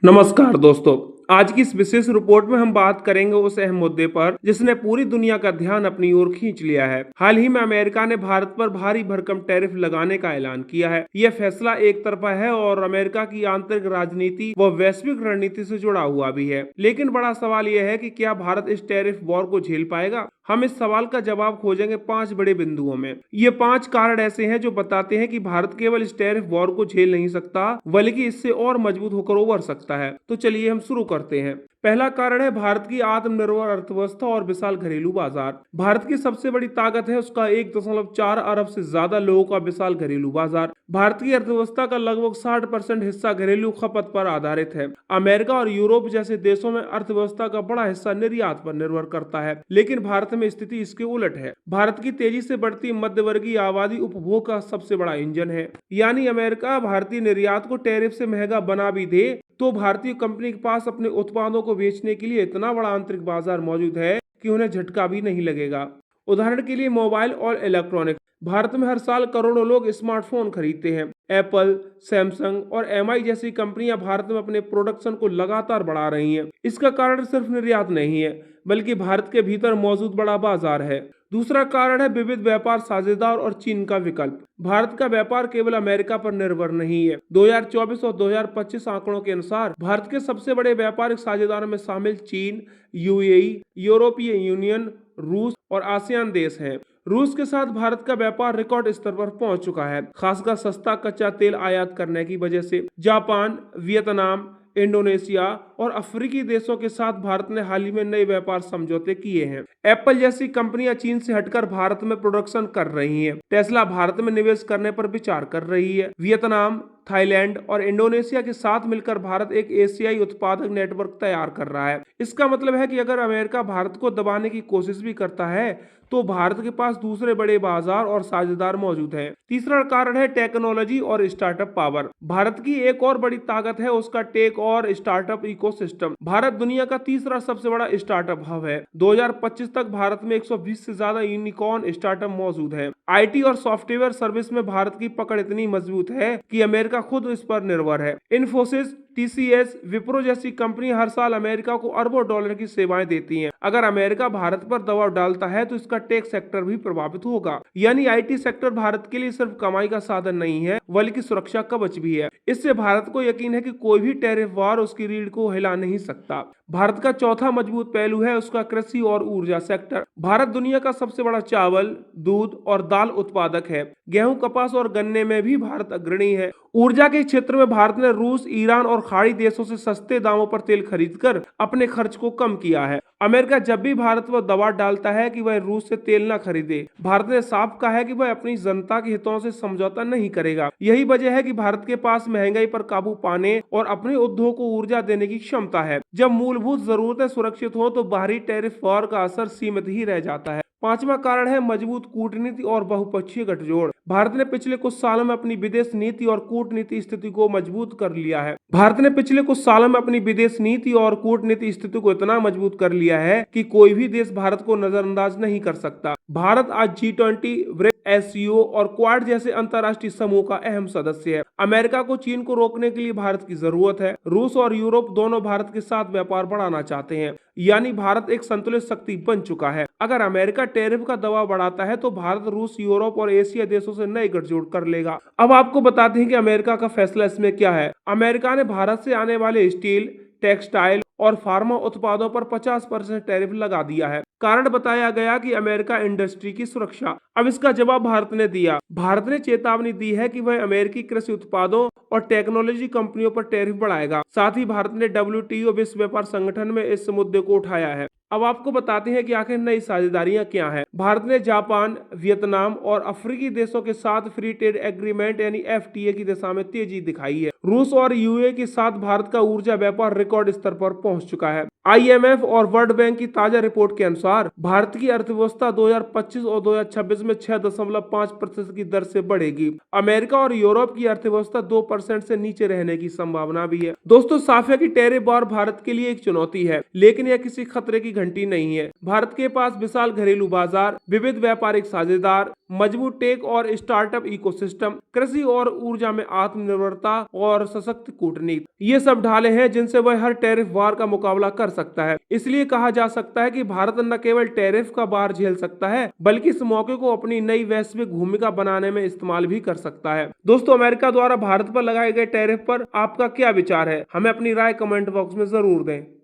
नमस्कार दोस्तों। आज की इस विशेष रिपोर्ट में हम बात करेंगे उस अहम मुद्दे पर जिसने पूरी दुनिया का ध्यान अपनी ओर खींच लिया है। हाल ही में अमेरिका ने भारत पर भारी भरकम टैरिफ लगाने का ऐलान किया है। यह फैसला एक तरफा है और अमेरिका की आंतरिक राजनीति व वैश्विक रणनीति से जुड़ा हुआ भी है। लेकिन बड़ा सवाल यह है कि क्या भारत इस टैरिफ वॉर को झेल पाएगा। हम इस सवाल का जवाब खोजेंगे 5 बड़े बिंदुओं में। ये 5 कारण ऐसे हैं जो बताते हैं कि भारत केवल इस टैरिफ वॉर को झेल नहीं सकता बल्कि इससे और मजबूत होकर उभर सकता है। तो चलिए हम शुरू करते हैं। पहला कारण है भारत की आत्मनिर्भर अर्थव्यवस्था और विशाल घरेलू बाजार। भारत की सबसे बड़ी ताकत है उसका 1.4 अरब से ज्यादा लोगों का विशाल घरेलू बाजार। भारत की अर्थव्यवस्था का लगभग 60% हिस्सा घरेलू खपत पर आधारित है। अमेरिका और यूरोप जैसे देशों में अर्थव्यवस्था का बड़ा हिस्सा निर्यात पर निर्भर करता है, लेकिन भारत में स्थिति इसके उलट है। भारत की तेजी से बढ़ती मध्यवर्गीय आबादी उपभोग का सबसे बड़ा इंजन है। यानी अमेरिका भारतीय निर्यात को टैरिफ से महंगा बना भी दे तो भारतीय कंपनी के पास अपने उत्पादों को बेचने के लिए इतना बड़ा आंतरिक बाजार मौजूद है कि उन्हें झटका भी नहीं लगेगा। उदाहरण के लिए मोबाइल और इलेक्ट्रॉनिक्स। भारत में हर साल करोड़ों लोग स्मार्टफोन खरीदते हैं। एप्पल, सैमसंग और एमआई जैसी कंपनियां भारत में अपने प्रोडक्शन को लगातार बढ़ा रही हैं। इसका कारण सिर्फ निर्यात नहीं है बल्कि भारत के भीतर मौजूद बड़ा बाजार है। दूसरा कारण है विविध व्यापार साझेदार और चीन का विकल्प। भारत का व्यापार केवल अमेरिका पर निर्भर नहीं है। 2024 और 2025 आंकड़ों के अनुसार भारत के सबसे बड़े व्यापारिक साझेदारों में शामिल चीन, यूएई, यूरोपीय यूनियन, रूस और आसियान देश हैं। रूस के साथ भारत का व्यापार रिकॉर्ड स्तर पर पहुंच चुका है, खासकर सस्ता कच्चा तेल आयात करने की वजह से। जापान, वियतनाम, इंडोनेशिया और अफ्रीकी देशों के साथ भारत ने हाल ही में नए व्यापार समझौते किए हैं। एप्पल जैसी कंपनियां चीन से हटकर भारत में प्रोडक्शन कर रही हैं। टेस्ला भारत में निवेश करने पर विचार कर रही है। वियतनाम, थाईलैंड और इंडोनेशिया के साथ मिलकर भारत एक एशियाई उत्पादक नेटवर्क तैयार कर रहा है। इसका मतलब है कि अगर अमेरिका भारत को दबाने की कोशिश भी करता है तो भारत के पास दूसरे बड़े बाजार और साझेदार मौजूद हैं। तीसरा कारण है टेक्नोलॉजी और स्टार्टअप पावर। भारत की एक और बड़ी ताकत है उसका टेक और स्टार्टअप इकोसिस्टम। भारत दुनिया का तीसरा सबसे बड़ा स्टार्टअप हब है। 2025 तक भारत में 120 से ज्यादा यूनिकॉर्न स्टार्टअप मौजूद है। आईटी और सॉफ्टवेयर सर्विस में भारत की पकड़ इतनी मजबूत है कि अमेरिका खुद इस पर निर्भर है। इन्फोसिस, टीसीएस, विप्रो जैसी कंपनी हर साल अमेरिका को अरबों डॉलर की सेवाएं देती हैं। अगर अमेरिका भारत पर दबाव डालता है तो इसका टेक सेक्टर भी प्रभावित होगा। यानी आईटी सेक्टर भारत के लिए सिर्फ कमाई का साधन नहीं है बल्कि सुरक्षा कवच भी है। इससे भारत को यकीन है कि कोई भी टैरिफ वार उसकी रीढ़ को हिला नहीं सकता। भारत का चौथा मजबूत पहलू है उसका कृषि और ऊर्जा सेक्टर। भारत दुनिया का सबसे बड़ा चावल, दूध और दाल उत्पादक है। गेहूं, कपास और गन्ने में भी भारत अग्रणी है। ऊर्जा के क्षेत्र में भारत ने रूस, ईरान और खाड़ी देशों से सस्ते दामों पर तेल खरीदकर अपने खर्च को कम किया है। अमेरिका जब भी भारत पर दबाव डालता है कि वह रूस से तेल न खरीदे, भारत ने साफ कहा है कि वह अपनी जनता के हितों से समझौता नहीं करेगा। यही वजह है कि भारत के पास महंगाई पर काबू पाने और अपने उद्योग को ऊर्जा देने की क्षमता है। जब मूलभूत जरूरतें सुरक्षित हो तो बाहरी टैरिफ वॉर का असर सीमित ही रह जाता है। पांचवा कारण है मजबूत कूटनीति और बहुपक्षीय गठजोड़। भारत ने पिछले कुछ सालों में अपनी विदेश नीति और कूटनीति स्थिति को मजबूत कर लिया है। भारत ने पिछले कुछ सालों में अपनी विदेश नीति और कूटनीति स्थिति को इतना मजबूत कर लिया है कि कोई भी देश भारत को नजरअंदाज नहीं कर सकता। भारत आज G20, एससीओ और क्वाड जैसे अंतर्राष्ट्रीय समूह का अहम सदस्य है। अमेरिका को चीन को रोकने के लिए भारत की जरूरत है। रूस और यूरोप दोनों भारत के साथ व्यापार बढ़ाना चाहते हैं। यानी भारत एक संतुलित शक्ति बन चुका है। अगर अमेरिका टैरिफ का दबाव बढ़ाता है तो भारत रूस, यूरोप और एशिया देशों से नए गठजोड़ कर लेगा। अब आपको बताते हैं कि अमेरिका का फैसला इसमें क्या है। अमेरिका ने भारत से आने वाले स्टील, टेक्सटाइल और फार्मा उत्पादों पर 50% टैरिफ लगा दिया है। कारण बताया गया कि अमेरिका इंडस्ट्री की सुरक्षा। अब इसका जवाब भारत ने दिया। भारत ने चेतावनी दी है कि वह अमेरिकी कृषि उत्पादों और टेक्नोलॉजी कंपनियों पर टैरिफ बढ़ाएगा। साथ ही भारत ने WTO विश्व व्यापार संगठन में इस मुद्दे को उठाया है। अब आपको बताते हैं कि आखिर नई साझेदारियां क्या हैं। भारत ने जापान, वियतनाम और अफ्रीकी देशों के साथ फ्री ट्रेड एग्रीमेंट यानी FTA की दिशा में तेजी दिखाई है। रूस और यूए के साथ भारत का ऊर्जा व्यापार रिकॉर्ड स्तर पर पहुंच चुका है। IMF और वर्ल्ड बैंक की ताजा रिपोर्ट के अनुसार भारत की अर्थव्यवस्था 2025 और 2026 में 6.5% की दर से बढ़ेगी। अमेरिका और यूरोप की अर्थव्यवस्था 2% से नीचे रहने की संभावना भी है। दोस्तों, साफ है कि टैरिफ बार भारत के लिए एक चुनौती है, लेकिन यह किसी खतरे की घंटी नहीं है। भारत के पास विशाल घरेलू बाजार, विविध व्यापारिक साझेदार, मजबूत टेक और स्टार्टअप इकोसिस्टम, कृषि और ऊर्जा में आत्मनिर्भरता और सशक्त कूटनीति, ये सब ढाले हैं जिनसे वह हर टैरिफ वार का मुकाबला कर सकता है। इसलिए कहा जा सकता है कि भारत न केवल टैरिफ का भार झेल सकता है, बल्कि इस मौके को अपनी नई वैश्विक भूमिका बनाने में इस्तेमाल भी कर सकता है। दोस्तों, अमेरिका द्वारा भारत पर लगाए गए टैरिफ पर आपका क्या विचार है? हमें अपनी राय कमेंट बॉक्स में जरूर दें।